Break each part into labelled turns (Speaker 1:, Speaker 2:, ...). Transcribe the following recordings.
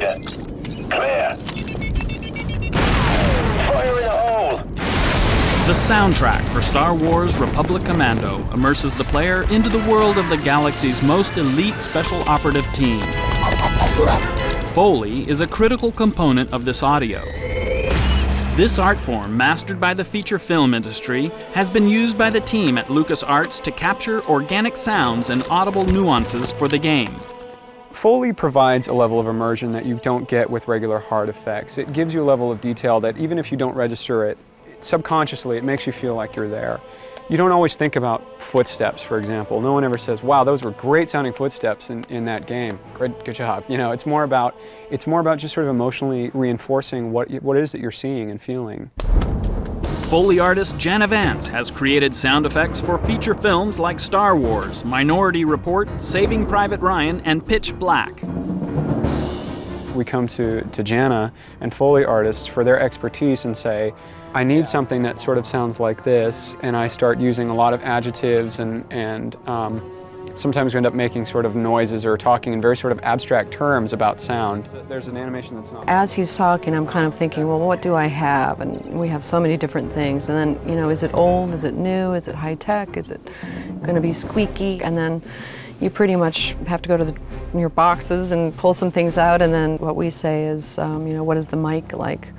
Speaker 1: Spider. Clear. Fire in the hole!
Speaker 2: The soundtrack for Star Wars Republic Commando immerses the player into the world of the galaxy's most elite special operative team. Foley is a critical component of this audio. This art form, mastered by the feature film industry, has been used by the team at LucasArts to capture organic sounds and audible nuances for the game.
Speaker 3: Foley provides a level of immersion that you don't get with regular hard effects. It gives you a level of detail that even if you don't register it, subconsciously it makes you feel like you're there. You don't always think about footsteps, for example. No one ever says, wow, those were great sounding footsteps in that game. Good job. You know, it's more about just sort of emotionally reinforcing what it is that you're seeing and feeling.
Speaker 2: Foley artist Jana Vance has created sound effects for feature films like Star Wars, Minority Report, Saving Private Ryan, and Pitch Black.
Speaker 3: We come to Jana and Foley artists for their expertise and say, I need something that sort of sounds like this, and I start using a lot of adjectives and sometimes we end up making sort of noises or talking in very sort of abstract terms about sound. There's an animation that's not...
Speaker 4: As he's talking, I'm kind of thinking, well, what do I have? And we have so many different things. And then, you know, is it old? Is it new? Is it high-tech? Is it going to be squeaky? And then you pretty much have to go to your boxes and pull some things out. And then what we say is, you know, what is the mic like?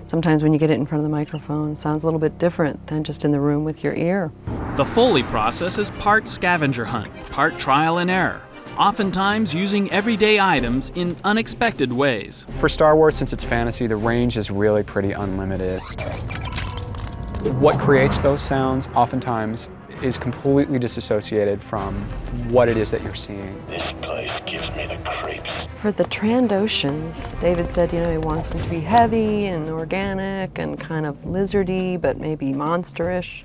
Speaker 4: Sometimes when you get it in front of the microphone, it sounds a little bit different than just in the room with your ear.
Speaker 2: The Foley process is part scavenger hunt, part trial and error, oftentimes using everyday items in unexpected ways.
Speaker 3: For Star Wars, since it's fantasy, the range is really pretty unlimited. What creates those sounds oftentimes is completely disassociated from what it is that you're seeing.
Speaker 1: This place gives me the creeps.
Speaker 4: For the Trandoshans, David said, you know, he wants them to be heavy and organic and kind of lizardy, but maybe monsterish.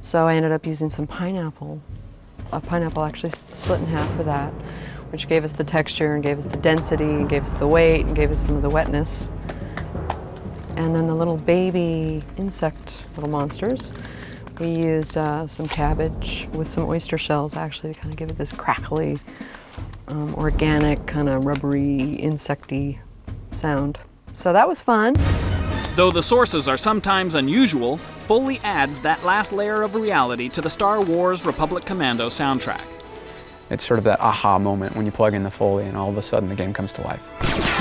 Speaker 4: So I ended up using some pineapple. A pineapple actually split in half for that, which gave us the texture and gave us the density and gave us the weight and gave us some of the wetness. And then the little baby insect little monsters, we used some cabbage with some oyster shells actually to kind of give it this crackly, organic, kind of rubbery, insecty sound. So that was fun.
Speaker 2: Though the sources are sometimes unusual, Foley adds that last layer of reality to the Star Wars Republic Commando soundtrack.
Speaker 3: It's sort of that aha moment when you plug in the Foley and all of a sudden the game comes to life.